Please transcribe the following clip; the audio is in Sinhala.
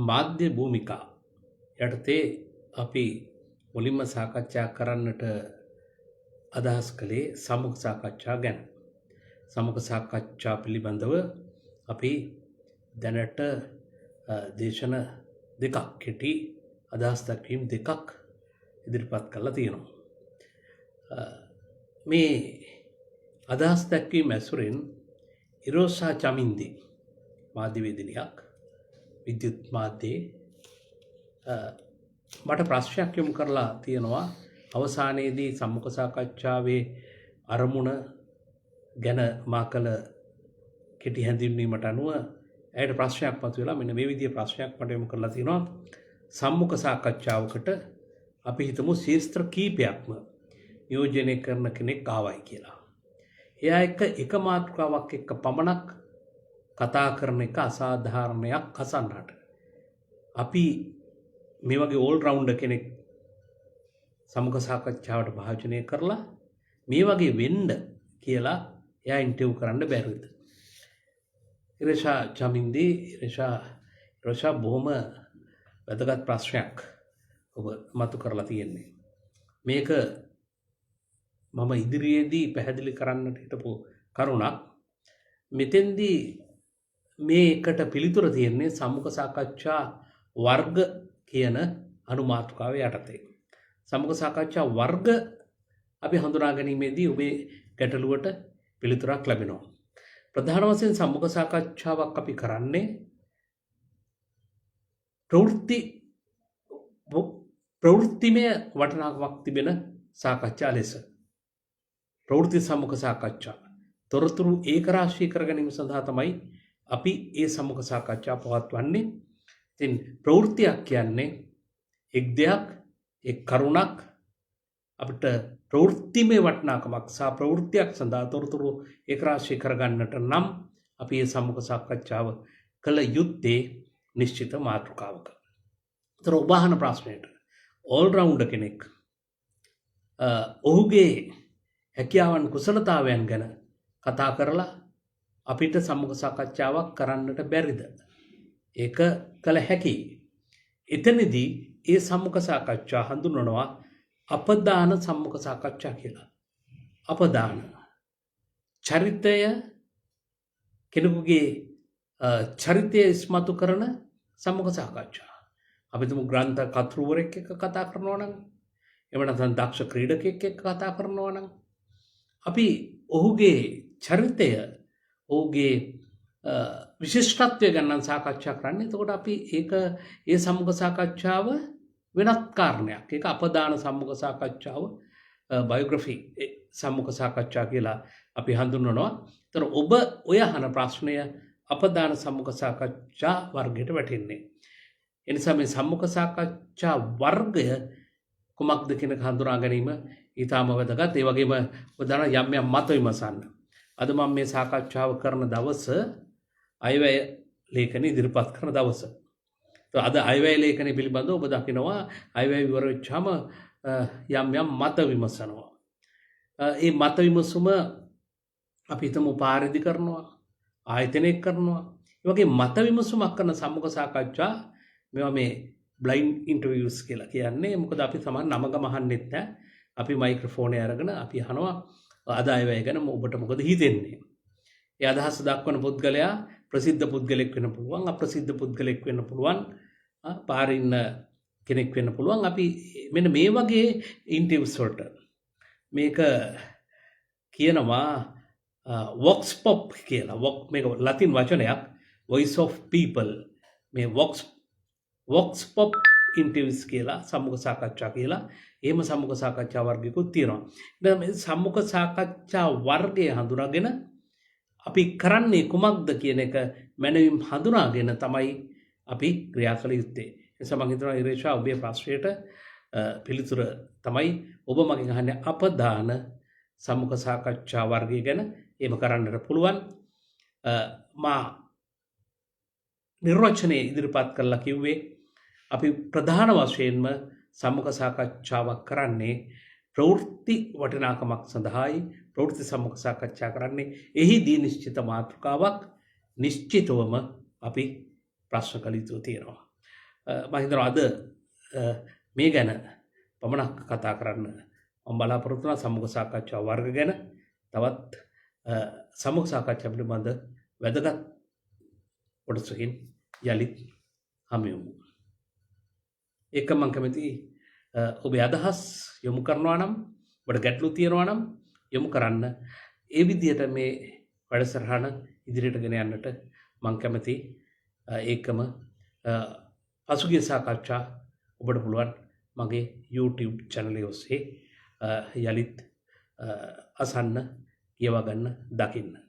මාධ්‍ය භූමිකා යටතේ අපි මුලින්ම සාකච්ඡා කරන්නට අදහස් කළේ සමුඛ සාකච්ඡා ගැන. සමුඛ සාකච්ඡා පිළිබඳව අපි දැනට දේශන දෙකක් කෙටි අදහස් දක්වීම් දෙකක් ඉදිරිපත් කරලා තියෙනවා. මේ අදහස් දක්වීම ඇසුරෙන් ඉරෝසා චමින්දි මාධ්‍යවේදිනියක් විද්‍යුත් මාධ්‍යයේ මට ප්‍රශ්නයක් යොමු කරලා තියෙනවා. අවසානයේදී සම්මුඛ සාකච්ඡාවේ අරමුණ ගැන මා කළ කෙටි හැඳින්වීමට අනුව ඇයට ප්‍රශ්නයක් මතුවෙලා මෙන්න මේ විදිහේ ප්‍රශ්නයක් මට යොමු කරලා තියෙනවා. සම්මුඛ සාකච්ඡාවකට අපි හිතමු ශීර්ෂ කීපයක්ම නියෝජනය කරන කෙනෙක් ආවයි කියලා. එයා එක මාතෘකාවක් එක්ක පමණක් කතා කරන එක අසාධාරණයක් අසන්නට. අපි මේ වගේ ඕල් රවුන්ඩර් කෙනෙක් සමුඛ සාකච්ඡාවට භාජනය කරලා මේ වගේ වෙන්න කියලා එයා ඉන්ටර්විව් කරන්න බැරිද? ඉරේෂා චමින්දි ඉරේෂා බොහොම වැදගත් ප්‍රශ්නයක් ඔබ මතු කරලා තියෙන්නේ. මේක මම ඉදිරියේදී පැහැදිලි කරන්නට හිටපු කරුණක්. මෙතෙන්දී මේකට පිළිතුර තියෙන්නේ සම්මුඛ සාකච්ඡා වර්ග කියන අනුමාතෘකාව යටතේ. සම්මුඛ සාකච්ඡා වර්ග අපි හඳුනා ගැනීමේදී ඔබේ ගැටලුවට පිළිතුරක් ලැබෙනවා. ප්‍රධාන වශයෙන් සම්මුඛ සාකච්ඡාවක් අපි කරන්නේ ප්‍රවෘත්තිමය වටිනාකමක් තිබෙන සාකච්ඡා ලෙස. ප්‍රවෘත්ති සම්මුඛ සාකච්ඡා තොරතුරු ඒකරාශී කර ගැනීම සඳහා තමයි අපි ඒ සම්මුඛ සාකච්ඡා පවත්වන්නේ. ඉතින් ප්‍රවෘත්තියක් කියන්නේ එක් දෙයක් එක් කරුණක් අපිට ප්‍රවෘත්තිමය වටිනාකමක් සහ ප්‍රවෘත්තියක් සඳහා තොරතුරු ඒකරාශී කරගන්නට නම් අපි මේ සම්මුඛ සාකච්ඡාව කළ යුත්තේ නිශ්චිත මාතෘකාවක. ඒතර ඔබ අහන ප්‍රශ්නයට ඕල් රවුන්ඩර් කෙනෙක් ඔහුගේ හැකියාවන් කුසලතාවයන් ගැන කතා කරලා අපිට සම්මුඛ සාකච්ඡාවක් කරන්නට බැරිද? ඒක කළ හැකියි. එතනදී ඒ සම්මුඛ සාකච්ඡා හඳුන්වනවා අපදාන සම්මුඛ සාකච්ඡා කියලා. අපදාන චරිතය කෙනෙකුගේ චරිතය ඉස්මතු කරන සම්මුඛ සාකච්ඡා. අපි තුමු ග්‍රන්ථ කතුරුවරෙක් එක්ක කතා කරනවා නම්, එහෙම නැත්නම් දක්ෂ ක්‍රීඩකයෙක් එක්ක කතා කරනවා නම් අපි ඔහුගේ චරිතය ඔහුගේ විශිෂ්ටත්වය ගැන සාකච්ඡා කරන්නේ. එතකොට අපි ඒ සම්මුඛ සාකච්ඡාව වෙනත් කාරණයක්. ඒක අපදාන සම්මුඛ සාකච්ඡාව බයෝග්‍රැෆි සම්මුඛ සාකච්ඡා කියලා අපි හඳුන්වනවා. ඒතර ඔබ ඔය අහන ප්‍රශ්නය අපදාන සම්මුඛ සාකච්ඡා වර්ගයට වැටෙන්නේ. ඒ නිසා මේ සම්මුඛ සාකච්ඡා වර්ගය කුමක්ද කියන හඳුනා ගැනීම ඊටම වැදගත්. ඒ වගේම ඔබ දන්න යම් මත විමසන්න. අද මම මේ සාකච්ඡාව කරන දවස අයවැය ලේඛන ඉදිරිපත් කරන දවස. අද අයවැය ලේඛනය පිළිබඳව ඔබ දකිනවා අයවැය විවර වෙච්චාම යම් මත විමසනවා. ඒ මත විමසුම අපි හිතමු පාරිදි කරනවා, ආයතනයක් කරනවා. ඒ වගේ මත විමසුමක් කරන සම්මුඛ සාකච්ඡා මේවා මේ බ්ලයින්ඩ් ඉන්ටර්විව්ස් කියලා කියන්නේ. මොකද අපි සමහර නම ගම අහන්නෙත් නැහැ. අපි මයික්‍රොෆෝනේ අරගෙන අපි අහනවා අද අයවැය ගැන ඔබට මොකද හිතෙන්නේ? ඒ අදහස දක්වන පුද්ගලයා ප්‍රසිද්ධ පුද්ගලෙක් වෙන්න පුළුවන්, අප්‍රසිද්ධ පුද්ගලෙක් වෙන්න පුළුවන්, පාරේ ඉන්න කෙනෙක් වෙන්න පුළුවන්. අපි මෙන්න මේ වගේ ඉන්ටර්විව්ස් වලට මේක කියනවා වොක්ස් පොප් කියලා. මේක ලතින් වචනයක්, voice of people. මේ වොක්ස් පොප් ඉන්ටර්විව්ස් කියලා සම්මුඛ සාකච්ඡා කියලා එහෙම සම්මුඛ සාකච්ඡා වර්ගයකුත් තියෙනවා. දැන් මේ සම්මුඛ සාකච්ඡා වර්ගය හඳුනාගෙන අපි කරන්නේ කුමක්ද කියන එක මනවින් හඳුනාගෙන තමයි අපි ක්‍රියා කළ යුත්තේ. ඒ නිසා මම හිතනවා ඉරේෂා ඔබේ ප්‍රශ්නයට පිළිතුර තමයි ඔබ මගෙන් අහන්නේ අපදාන සම්මුඛ සාකච්ඡා වර්ගය ගැන. එහෙම කරන්නට පුළුවන්. මා නිර්වචනයේ ඉදිරිපත් කරලා කිව්වේ අපි ප්‍රධාන වශයෙන්ම සම්මුඛ සාකච්ඡාවක් කරන්නේ ප්‍රවෘත්ති වටිනාකමක් සඳහායි. ප්‍රවෘත්ති සම්මුඛ සාකච්ඡා කරන්නේ එහිදී නිශ්චිත මාතෘකාවක් නිශ්චිතවම අපි ප්‍රශ්න කළ යුතු තියෙනවා. මම හිතනවා අද මේ ගැන පමණක් කතා කරන්න මම බලාපොරොත්තු වෙනවා. සමුග සාකච්ඡා වර්ග ගැන තවත් සමුග සාකච්ඡා පිළිබඳ වැදගත් කොටසකින් යලිත් හමු වෙමු. ඒක මම කැමති ඔබේ අදහස් යොමු කරනවා නම් ඔබට ගැටලු තියෙනවා නම් යොමු කරන්න. ඒ විදිහට මේ වැඩසටහන ඉදිරියට ගෙන යන්නට මම කැමති. ඒකම පසුගිය සාකච්ඡා ඔබට පුළුවන් මගේ YouTube channel එක ඔස්සේ යලිත් අසන්න, කියවා ගන්න, දකින්න.